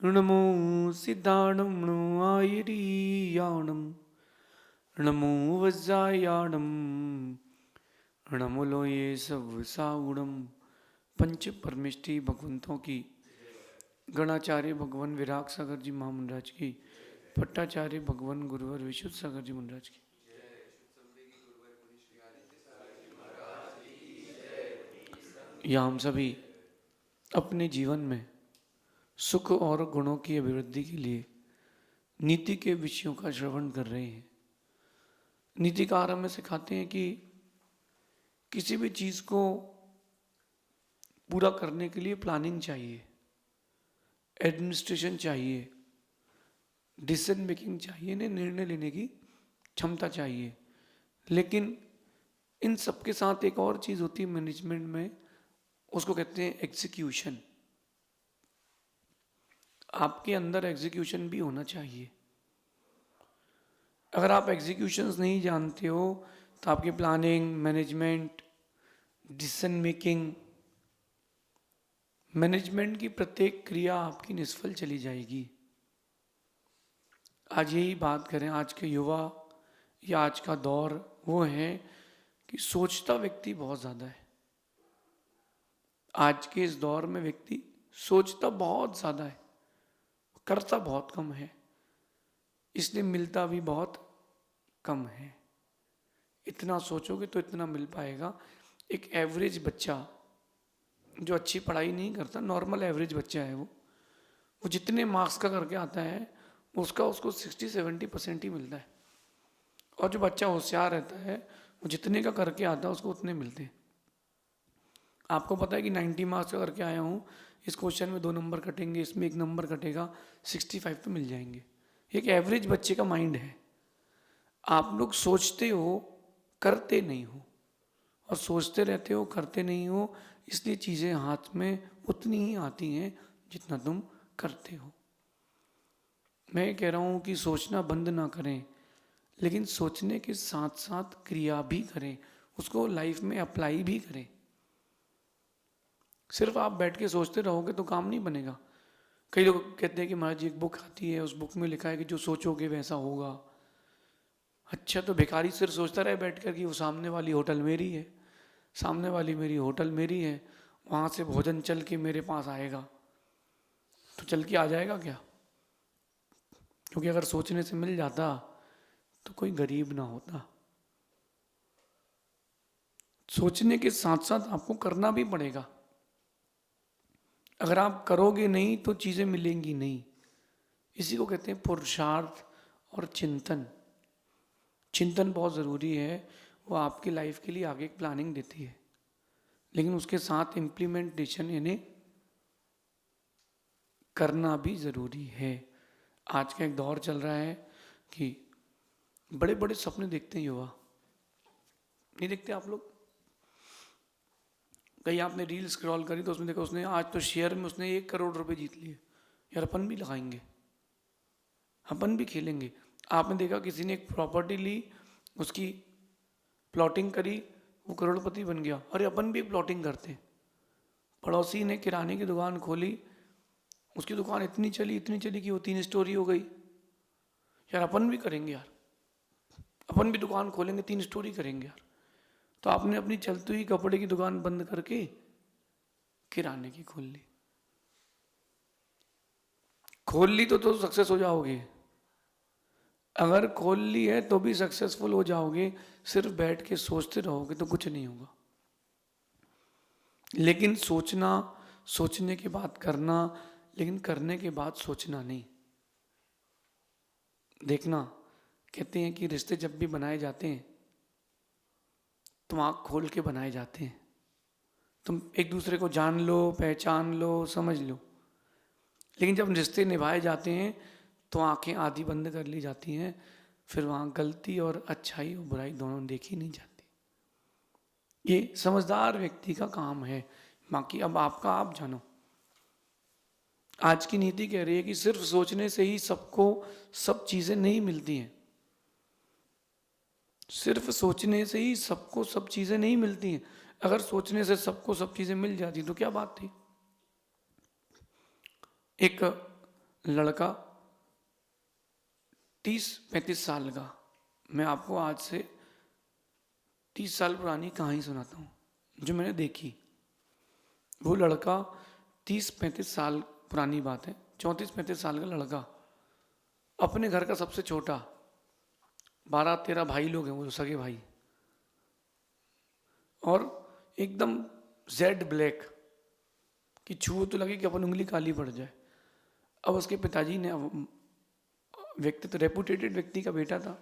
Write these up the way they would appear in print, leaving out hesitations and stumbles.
नमो सिद्धाणं नमो आयरीयाणं नमो वज्रायाणं नमो लोये सब साउणम। पंच परमिष्टि भगवंतों की, गणाचार्य भगवान विराग सागर जी महामंडराज की, पट्टाचार्य भगवान गुरुवर विशुद्ध सागर जी महाराज की, या हम सभी अपने जीवन में सुख और गुणों की अभिवृद्धि के लिए नीति के विषयों का श्रवण कर रहे हैं। नीतिकार हमें सिखाते हैं कि किसी भी चीज़ को पूरा करने के लिए प्लानिंग चाहिए, एडमिनिस्ट्रेशन चाहिए, डिसीजन मेकिंग चाहिए, निर्णय लेने की क्षमता चाहिए। लेकिन इन सब के साथ एक और चीज़ होती है मैनेजमेंट में, उसको कहते हैं एग्जीक्यूशन। आपके अंदर एग्जीक्यूशन भी होना चाहिए। अगर आप एग्जीक्यूशंस नहीं जानते हो तो आपकी planning, management, decision making, management की प्रत्येक क्रिया आपकी निष्फल चली जाएगी। आज यही बात करें, आज के युवा या आज का दौर वो है कि सोचता व्यक्ति बहुत ज़्यादा है। आज के इस दौर में व्यक्ति सोचता बहुत ज़्यादा है, करता बहुत कम है, इसलिए मिलता भी बहुत कम है। इतना सोचोगे तो इतना मिल पाएगा। एक एवरेज बच्चा जो अच्छी पढ़ाई नहीं करता, नॉर्मल एवरेज बच्चा है, वो जितने मार्क्स का करके आता है उसको 60-70% ही मिलता है। और जो बच्चा होशियार रहता है वो जितने का करके आता है उसको उतने मिलते हैं। आपको पता है कि 90 मार्क्स का करके आया हूँ, इस क्वेश्चन में 2 नंबर कटेंगे, इसमें 1 नंबर कटेगा, 65 तो मिल जाएंगे। एक एवरेज बच्चे का माइंड है। आप लोग सोचते हो, करते नहीं हो, और सोचते रहते हो, करते नहीं हो, इसलिए चीज़ें हाथ में उतनी ही आती हैं जितना तुम करते हो। मैं कह रहा हूँ कि सोचना बंद ना करें, लेकिन सोचने के साथ साथ क्रिया भी करें, उसको लाइफ में अप्लाई भी करें। सिर्फ आप बैठ के सोचते रहोगे तो काम नहीं बनेगा। कई लोग कहते हैं कि महाराज जी एक बुक आती है, उस बुक में लिखा है कि जो सोचोगे वैसा होगा। अच्छा, तो भिखारी सिर्फ सोचता रहे बैठ कर कि वो सामने वाली होटल मेरी है, सामने वाली मेरी होटल मेरी है, वहाँ से भोजन चल के मेरे पास आएगा, तो चल के आ जाएगा क्या? क्योंकि अगर सोचने से मिल जाता तो कोई गरीब ना होता। सोचने के साथ साथ आपको करना भी पड़ेगा। अगर आप करोगे नहीं तो चीज़ें मिलेंगी नहीं। इसी को कहते हैं पुरुषार्थ और चिंतन। चिंतन बहुत ज़रूरी है, वो आपकी लाइफ के लिए आगे एक प्लानिंग देती है, लेकिन उसके साथ इम्प्लीमेंटेशन यानी करना भी ज़रूरी है। आज का एक दौर चल रहा है कि बड़े बड़े सपने देखते हैं युवा, नहीं देखते आप लोग? कहीं आपने रील स्क्रॉल करी तो उसमें देखो, उसने आज तो शेयर में उसने 1 करोड़ रुपए जीत लिए। यार अपन भी लगाएंगे, अपन भी खेलेंगे। आपने देखा किसी ने एक प्रॉपर्टी ली, उसकी प्लॉटिंग करी, वो करोड़पति बन गया। अरे अपन भी प्लॉटिंग करते हैं। पड़ोसी ने किराने की दुकान खोली, उसकी दुकान इतनी चली कि वो 3 स्टोरी हो गई। यार अपन भी करेंगे, यार अपन भी दुकान खोलेंगे, 3 स्टोरी करेंगे यार। तो आपने अपनी चलती हुई कपड़े की दुकान बंद करके किराने की खोल ली। खोल ली तो सक्सेस हो जाओगे। अगर खोल ली है तो भी सक्सेसफुल हो जाओगे, सिर्फ बैठ के सोचते रहोगे तो कुछ नहीं होगा। लेकिन सोचना, सोचने के बाद करना, लेकिन करने के बाद सोचना नहीं। देखना, कहते हैं कि रिश्ते जब भी बनाए जाते हैं तो आँख खोल के बनाए जाते हैं। तुम एक दूसरे को जान लो, पहचान लो, समझ लो। लेकिन जब रिश्ते निभाए जाते हैं तो आंखें आधी बंद कर ली जाती हैं, फिर वहाँ गलती और अच्छाई और बुराई दोनों देखी नहीं जाती। ये समझदार व्यक्ति का काम है। बाकी अब आपका आप जानो। आज की नीति कह रही है कि सिर्फ सोचने से ही सबको सब चीजें नहीं मिलती हैं। सिर्फ सोचने से ही सबको सब चीजें नहीं मिलती हैं। अगर सोचने से सबको सब चीजें मिल जाती तो क्या बात थी। एक लड़का 30-35 साल का। मैं आपको आज से 30 साल पुरानी कहानी सुनाता हूँ जो मैंने देखी। वो लड़का 30-35 साल पुरानी बात है, 34-35 साल का लड़का, अपने घर का सबसे छोटा, 12-13 भाई लोग हैं वो सगे भाई, और एकदम जेड ब्लैक कि छुओ तो लगे कि अपन उंगली काली पड़ जाए। अब उसके पिताजी ने, व्यक्ति तो रेपुटेटेड व्यक्ति का बेटा था,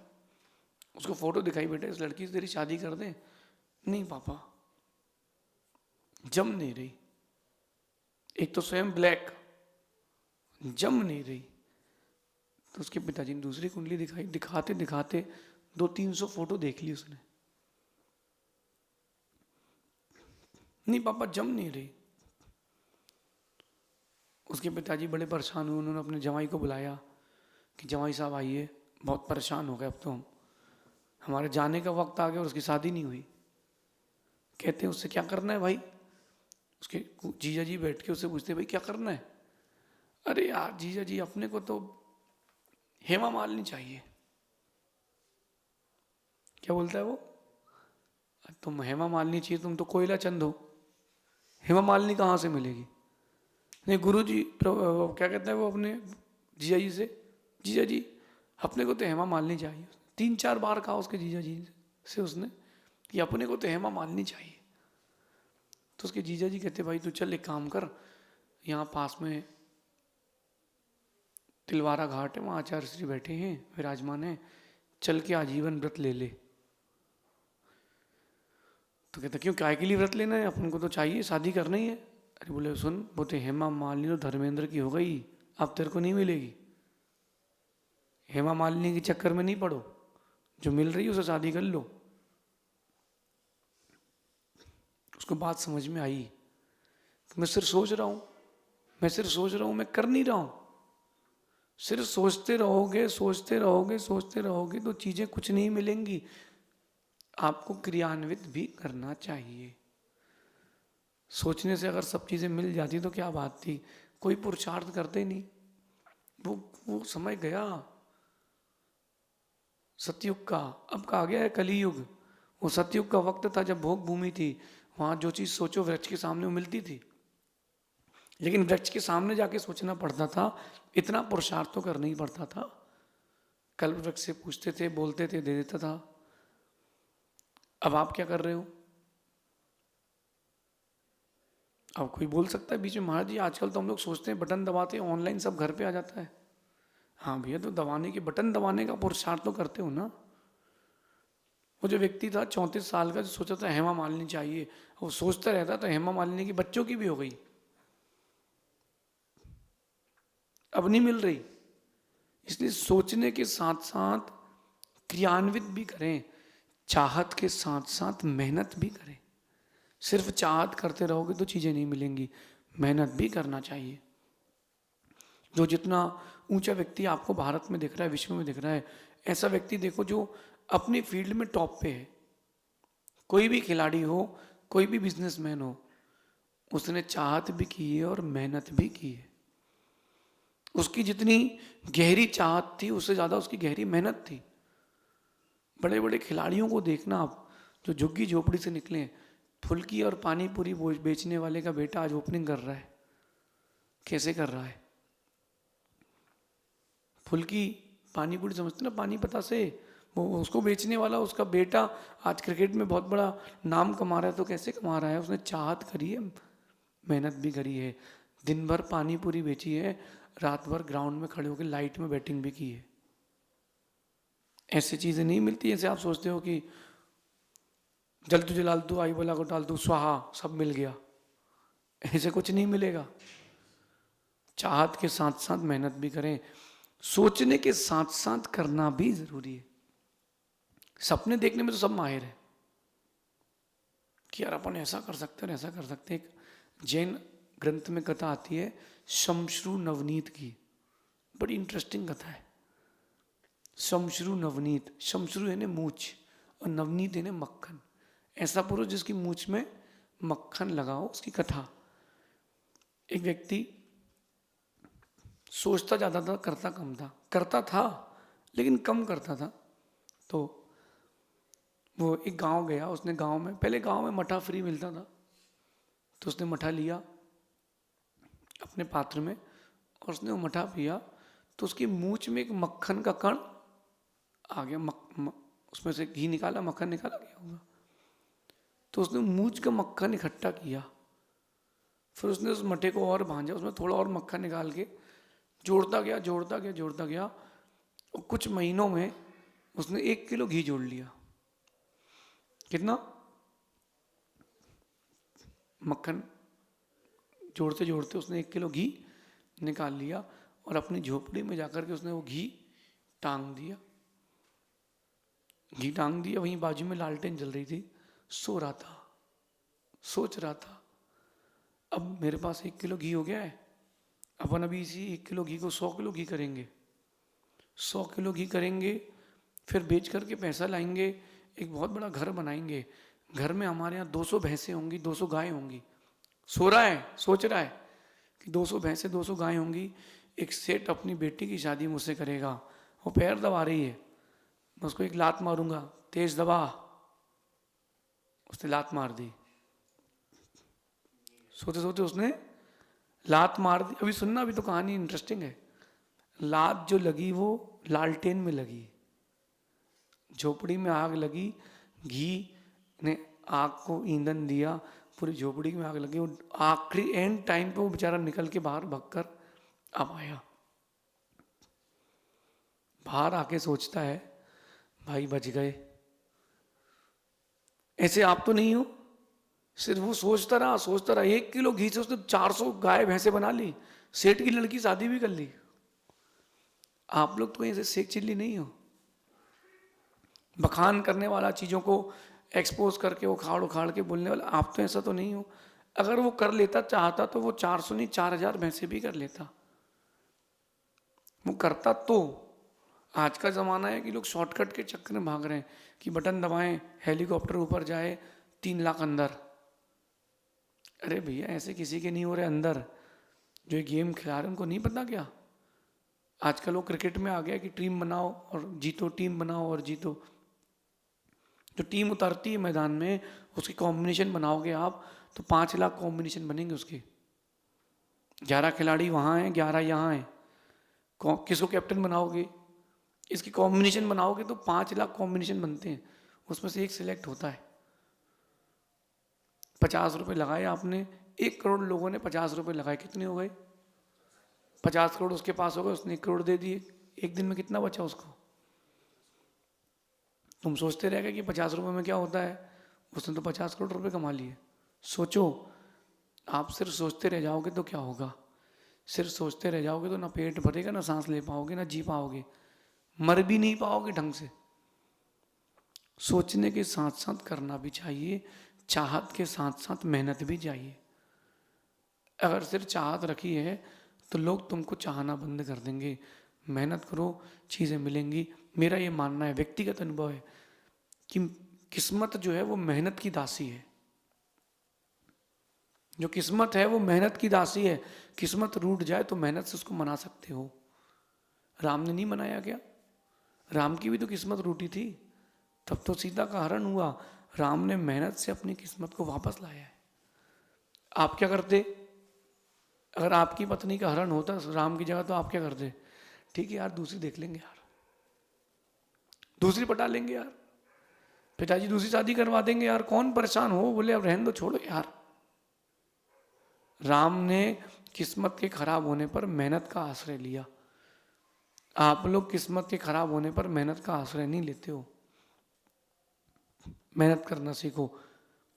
उसको फोटो दिखाई, बेटा इस लड़की से तेरी शादी कर दे। नहीं पापा, जम नहीं रही, एक तो स्वयं ब्लैक, जम नहीं रही। तो उसके पिताजी ने दूसरी कुंडली दिखाई, दिखाते दिखाते 200-300 फोटो देख ली उसने। नहीं पापा, जम नहीं रही। उसके पिताजी बड़े परेशान हुए, उन्होंने अपने जवाई को बुलाया कि जवाई साहब आइए, बहुत परेशान हो गए अब तो हम, हमारे जाने का वक्त आ गया और उसकी शादी नहीं हुई। कहते हैं उससे क्या करना है भाई? उसके जीजा जी बैठ के उससे पूछते भाई क्या करना है? अरे यार जीजा जी, अपने को तो हेमा मालिनी चाहिए। क्या बोलता है वो? तुम हेमा मालिनी चाहिए, तुम तो कोयला चंद हो, हेमा मालिनी कहाँ से मिलेगी? नहीं गुरु जी, क्या कहता है वो अपने जीजा जी से, जीजा जी अपने को तो हेमा मालिनी चाहिए। 3-4 बार कहा उसके जीजा जी से उसने कि अपने को तो हेमा मालिनी चाहिए। तो उसके जीजा जी कहते भाई तू चल एक काम कर, यहाँ पास में तिलवारा घाट है, वहाँ आचार्य श्री बैठे हैं, विराजमान है, चल के आजीवन व्रत ले ले। तो कहता क्यों, काय के लिए व्रत लेना है, अपन को तो चाहिए, शादी करनी है। अरे बोले सुन, वो तो हेमा मालिनी तो धर्मेंद्र की हो गई, अब तेरे को नहीं मिलेगी। हेमा मालिनी के चक्कर में नहीं पड़ो, जो मिल रही है उसे शादी कर लो। उसको बात समझ में आई। मैं सिर्फ सोच रहा हूँ, मैं सिर्फ सोच रहा हूँ, मैं कर नहीं रहा हूँ। सिर्फ सोचते रहोगे, सोचते रहोगे, सोचते रहोगे तो चीजें कुछ नहीं मिलेंगी। आपको क्रियान्वित भी करना चाहिए। सोचने से अगर सब चीजें मिल जाती तो क्या बात थी, कोई पुरुषार्थ करते नहीं। वो समय गया सतयुग का, अब का आ गया है कलियुग। वो सतयुग का वक्त था जब भोग भूमि थी, वहां जो चीज सोचो वृक्ष के सामने वो मिलती थी, लेकिन वृक्ष के सामने जाके सोचना पड़ता था, इतना पुरुषार्थ तो करना ही पड़ता था। कल वृक्ष से पूछते थे, बोलते थे, दे देता था। अब आप क्या कर रहे हो? अब कोई बोल सकता है बीच में, महाराज जी आजकल तो हम लोग सोचते हैं बटन दबाते हैं, ऑनलाइन सब घर पे आ जाता है। हाँ भैया, तो दबाने के, बटन दबाने का पुरुषार्थ तो करते हो ना। वो जो व्यक्ति था 34 साल का, जो सोचा था हेमा मालिनी चाहिए, वो सोचता रहता तो हेमा मालिनी की बच्चों की भी हो गई, अब नहीं मिल रही। इसलिए सोचने के साथ साथ क्रियान्वित भी करें, चाहत के साथ साथ मेहनत भी करें। सिर्फ चाहत करते रहोगे तो चीजें नहीं मिलेंगी, मेहनत भी करना चाहिए। जो जितना ऊंचा व्यक्ति आपको भारत में दिख रहा है, विश्व में दिख रहा है, ऐसा व्यक्ति देखो जो अपनी फील्ड में टॉप पे है। कोई भी खिलाड़ी हो, कोई भी बिजनेसमैन हो, उसने चाहत भी की है और मेहनत भी की है। उसकी जितनी गहरी चाहत थी उससे ज्यादा उसकी गहरी मेहनत थी। बड़े बड़े खिलाड़ियों को देखना आप, जो झुग्गी झोपड़ी से निकले हैं। फुल्की और पानी पूरी बेचने वाले का बेटा आज ओपनिंग कर रहा है, कैसे कर रहा है? फुल्की पानी पूरी समझते ना, पानी पता से, वो उसको बेचने वाला उसका बेटा आज क्रिकेट में बहुत बड़ा नाम कमा रहा है। तो कैसे कमा रहा है? उसने चाहत करी है, मेहनत भी करी है, दिन भर पानी पूरी बेची है, रात भर ग्राउंड में खड़े होकर लाइट में बैटिंग भी की है। ऐसी चीजें नहीं मिलती जैसे आप सोचते हो कि जल तू जलाल तू आई बोला को टाल तू स्वाहा, सब मिल गया। ऐसे कुछ नहीं मिलेगा। चाहत के साथ साथ मेहनत भी करें, सोचने के साथ साथ करना भी जरूरी है। सपने देखने में तो सब माहिर है कि यार अपन ऐसा कर सकते हैं, ऐसा कर सकते हैं। एक जैन ग्रंथ में कथा आती है शमश्रु नवनीत की, बड़ी इंटरेस्टिंग कथा है। शमश्रु नवनीत, शमश्रु है ने मूछ और नवनीत है ने मक्खन। ऐसा पुरुष जिसकी मूछ में मक्खन लगाओ, उसकी कथा। एक व्यक्ति सोचता ज़्यादा था, करता कम था। करता था लेकिन कम करता था। तो वो एक गांव गया, उसने गांव में, पहले गांव में मठा फ्री मिलता था, तो उसने मठा लिया अपने पात्र में और उसने वो मठा पिया, तो उसकी मूंछ में एक मक्खन का कण आ गया। उसमें से घी निकाला, मक्खन निकाला गया होगा, तो उसने मूंछ का मक्खन इकट्ठा किया। फिर उसने उस मठे को और भांजा, उसमें थोड़ा और मक्खन निकाल के जोड़ता गया, जोड़ता गया, जोड़ता गया, और कुछ महीनों में उसने 1 किलो घी जोड़ लिया। कितना? मक्खन जोड़ते जोड़ते उसने 1 किलो घी निकाल लिया और अपनी झोपड़ी में जाकर के उसने वो घी टांग दिया। घी टांग दिया, वहीं बाजू में लालटेन जल रही थी, सो रहा था, सोच रहा था, अब मेरे पास 1 किलो घी हो गया है, अपन अभी इसी 1 किलो घी को 100 किलो घी करेंगे, 100 किलो घी करेंगे, फिर बेच करके पैसा लाएंगे, एक बहुत बड़ा घर बनाएंगे, घर में हमारे यहाँ 200 भैंसें होंगी, 200 गायें होंगी। सो रहा है, सोच रहा है कि 200 भैंसें, 200 गायें होंगी, एक सेठ अपनी बेटी की शादी मुझसे करेगा, वो पैर दबा रही है, मैं उसको एक लात मारूंगा, तेज दबा, उसने लात मार दी। सोते सोते उसने लात मार दी। अभी सुनना, अभी तो कहानी इंटरेस्टिंग है। लात जो लगी वो लालटेन में लगी, झोपड़ी में आग लगी, घी ने आग को ईंधन दिया, पूरी झोपड़ी में आग लगी, वो आखिरी एंड टाइम पे वो बेचारा निकल के बाहर भगकर अब आया। बाहर आके सोचता है, भाई बच गए। ऐसे आप तो नहीं हो? सिर्फ वो सोचता रहा, सोचता रहा, 1 किलो घी से उसने 400 गाय भैंसे बना ली, सेठ की लड़की शादी भी कर ली। आप लोग तो कहीं से शेख चिल्ली नहीं हो। बखान करने वाला, चीजों को एक्सपोज करके उखाड़ उखाड़ के बोलने वाला, आप तो ऐसा तो नहीं हो। अगर वो कर लेता, चाहता, तो वो 400 नहीं 4000 भैंसे भी कर लेता। वो करता तो। आज का ज़माना है कि लोग शॉर्टकट के चक्कर में भाग रहे हैं कि बटन दबाएं, हेलीकॉप्टर ऊपर जाए, 3 लाख अंदर। अरे भैया, ऐसे किसी के नहीं हो रहे अंदर। जो ये गेम खिला रहे उनको नहीं पता क्या? आजकल वो क्रिकेट में आ गया कि टीम बनाओ और जीतो, टीम बनाओ और जीतो। जो टीम उतरती है मैदान में, उसकी कॉम्बिनेशन बनाओगे आप तो 5 लाख कॉम्बिनेशन बनेंगे उसके। 11 खिलाड़ी वहाँ हैं, 11 यहाँ हैं, किसको कैप्टन बनाओगे? इसकी कॉम्बिनेशन बनाओगे तो 5 लाख कॉम्बिनेशन बनते हैं, उसमें से एक सिलेक्ट होता है। 50 रुपये लगाए आपने, 1 करोड़ लोगों ने 50 रुपये लगाए, कितने हो गए? 50 करोड़ उसके पास हो गए, उसने 1 करोड़ दे दिए। एक दिन में कितना बचा उसको? तुम सोचते रह गए कि 50 रुपये में क्या होता है, उसने तो 50 करोड़ रुपए कमा लिए। सोचो, आप सिर्फ सोचते रह जाओगे तो क्या होगा? सिर्फ सोचते रह जाओगे तो ना पेट भरेगा, ना सांस ले पाओगे, ना जी पाओगे, मर भी नहीं पाओगे ढंग से। सोचने के साथ साथ करना भी चाहिए, चाहत के साथ साथ मेहनत भी चाहिए। अगर सिर्फ चाहत रखी है तो लोग तुमको चाहना बंद कर देंगे। मेहनत करो, चीज़ें मिलेंगी। मेरा ये मानना है, व्यक्तिगत अनुभव है, कि किस्मत जो है वो मेहनत की दासी है। जो किस्मत है वो मेहनत की दासी है। किस्मत रूठ जाए तो मेहनत से उसको मना सकते हो। राम ने नहीं मनाया क्या? राम की भी तो किस्मत रूठी थी, तब तो सीता का हरण हुआ। राम ने मेहनत से अपनी किस्मत को वापस लाया है। आप क्या करते? अगर आपकी पत्नी का हरण होता राम की जगह, तो आप क्या करते? ठीक है यार, दूसरी देख लेंगे यार, दूसरी पटा लेंगे यार, पिताजी दूसरी शादी करवा देंगे यार, कौन परेशान हो। बोले अब रहने दो, छोड़ो यार। राम ने किस्मत के खराब होने पर मेहनत का आश्रय लिया। आप लोग किस्मत के खराब होने पर मेहनत का आश्रय नहीं लेते हो। मेहनत करना सीखो।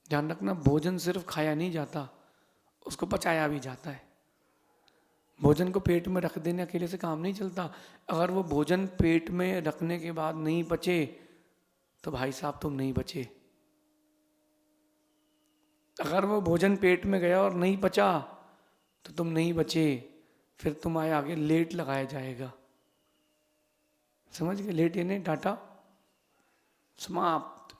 ध्यान रखना, भोजन सिर्फ खाया नहीं जाता, उसको पचाया भी जाता है। भोजन को पेट में रख देने अकेले से काम नहीं चलता। अगर वो भोजन पेट में रखने के बाद नहीं पचे तो भाई साहब तुम नहीं बचे। अगर वो भोजन पेट में गया और नहीं पचा तो तुम नहीं बचे, फिर तुम्हारे आगे लेट लगाया जाएगा। समझ गए? लेट यानी डाटा समाप्त।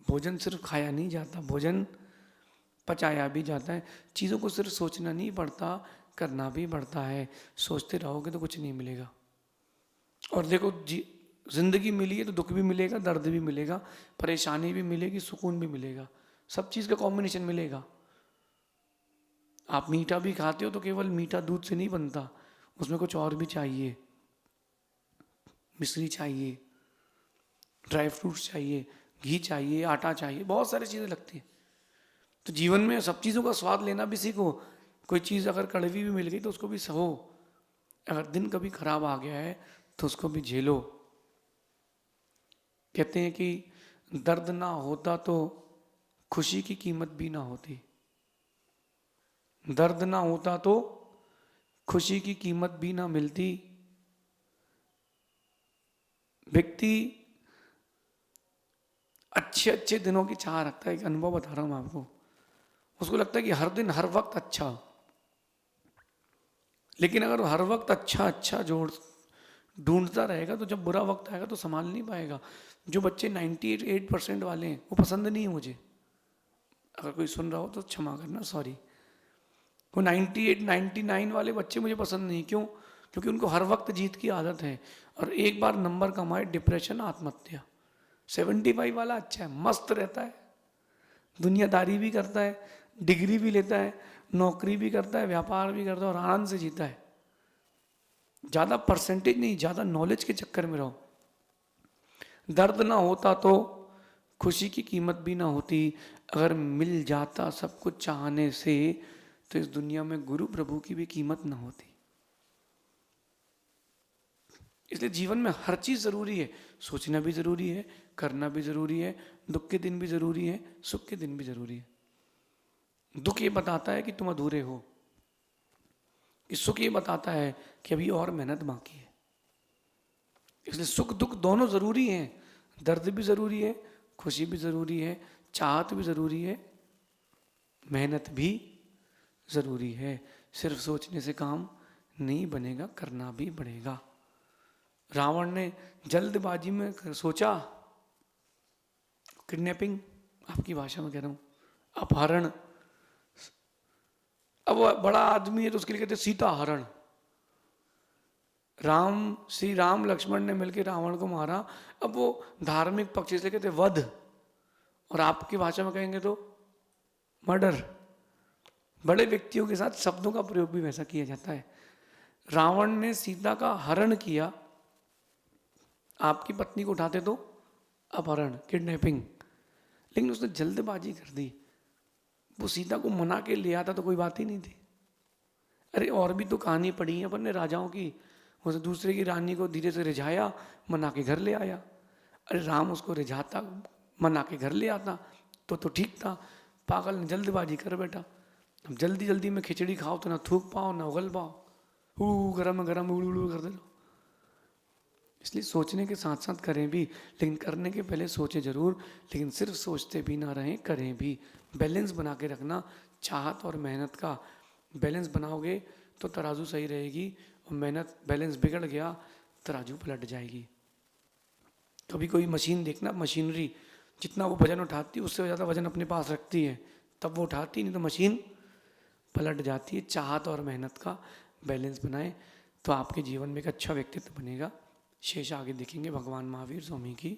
भोजन सिर्फ खाया नहीं जाता, भोजन पचाया भी जाता है। चीज़ों को सिर्फ सोचना नहीं पड़ता, करना भी पड़ता है। सोचते रहोगे तो कुछ नहीं मिलेगा। और देखो जिंदगी मिली है तो दुख भी मिलेगा, दर्द भी मिलेगा, परेशानी भी मिलेगी, सुकून भी मिलेगा, सब चीज़ का कॉम्बिनेशन मिलेगा। आप मीठा भी खाते हो तो केवल मीठा दूध से नहीं बनता, उसमें कुछ और भी चाहिए, मिश्री चाहिए, ड्राई फ्रूट्स चाहिए, घी चाहिए, आटा चाहिए, बहुत सारी चीज़ें लगती हैं। तो जीवन में सब चीज़ों का स्वाद लेना भी सीखो। कोई चीज़ अगर कड़वी भी मिल गई तो उसको भी सहो। अगर दिन कभी खराब आ गया है तो उसको भी झेलो। कहते हैं कि दर्द ना होता तो खुशी की कीमत भी ना होती। दर्द ना होता तो खुशी की कीमत भी ना मिलती। व्यक्ति अच्छे अच्छे दिनों की चाह रखता है। एक अनुभव बता रहा हूं मैं आपको। उसको लगता है कि हर दिन हर वक्त अच्छा, लेकिन अगर हर वक्त अच्छा अच्छा जोड़ ढूंढता रहेगा तो जब बुरा वक्त आएगा तो संभाल नहीं पाएगा। जो बच्चे 98% वाले हैं वो पसंद नहीं है मुझे। अगर कोई सुन रहा हो तो क्षमा करना, सॉरी। वो 98 99 वाले बच्चे मुझे पसंद नहीं। क्यों? क्योंकि उनको हर वक्त जीत की आदत है, और एक बार नंबर कमाए डिप्रेशन, आत्महत्या। 75 वाला अच्छा है, मस्त रहता है, दुनियादारी भी करता है, डिग्री भी लेता है, नौकरी भी करता है, व्यापार भी करता है और आनंद से जीता है। ज़्यादा परसेंटेज नहीं, ज़्यादा नॉलेज के चक्कर में रहो। दर्द ना होता तो खुशी की कीमत भी ना होती। अगर मिल जाता सब कुछ चाहने से तो इस दुनिया में गुरु प्रभु की भी कीमत ना होती। इसलिए जीवन में हर चीज़ ज़रूरी है। सोचना भी ज़रूरी है, करना भी ज़रूरी है, दुख के दिन भी ज़रूरी है, सुख के दिन भी ज़रूरी है। दुख ये बताता है कि तुम अधूरे हो, कि सुख ये बताता है कि अभी और मेहनत बाकी है। इसलिए सुख दुख दोनों ज़रूरी हैं। दर्द भी ज़रूरी है, खुशी भी ज़रूरी है, चाहत भी ज़रूरी है, मेहनत भी ज़रूरी है। सिर्फ सोचने से काम नहीं बनेगा, करना भी पड़ेगा। रावण ने जल्दबाजी में सोचा, किडनैपिंग आपकी भाषा में कह रहा हूँ, अपहरण। अब वो बड़ा आदमी है तो उसके लिए कहते सीता हरण। श्री राम लक्ष्मण ने मिलकर रावण को मारा। अब वो धार्मिक पक्ष से कहते वध, और आपकी भाषा में कहेंगे तो मर्डर। बड़े व्यक्तियों के साथ शब्दों का प्रयोग भी वैसा किया जाता है। रावण ने सीता का हरण किया, आपकी पत्नी को उठाते तो अपहरण, किडनैपिंग। लेकिन उसने जल्दबाजी कर दी। वो सीता को मना के ले आता तो कोई बात ही नहीं थी। अरे और भी तो कहानी पढ़ी है अपन ने राजाओं की। उसे दूसरे की रानी को धीरे से रिझाया, मना के घर ले आया। अरे राम उसको रिझाता, मना के घर ले आता तो ठीक था। पागल ने जल्दबाजी कर बैठा। अब जल्दी जल्दी में खिचड़ी खाओ तो ना थूक पाओ ना उगल पाओ, गरम गरम उड़ कर दे लो। इसलिए सोचने के साथ साथ करें भी, लेकिन करने के पहले सोचे जरूर, लेकिन सिर्फ सोचते भी ना रहें, करें भी। बैलेंस बना के रखना। चाहत और मेहनत का बैलेंस बनाओगे तो तराजू सही रहेगी, और मेहनत बैलेंस बिगड़ गया तराजू पलट जाएगी। कभी कोई मशीन देखना, मशीनरी जितना वो वजन उठाती है उससे ज़्यादा वजन अपने पास रखती है, तब वो उठाती, नहीं तो मशीन पलट जाती है। चाहत और मेहनत का बैलेंस बनाएं तो आपके जीवन में एक अच्छा व्यक्तित्व बनेगा। शेष आगे देखेंगे। भगवान महावीर स्वामी की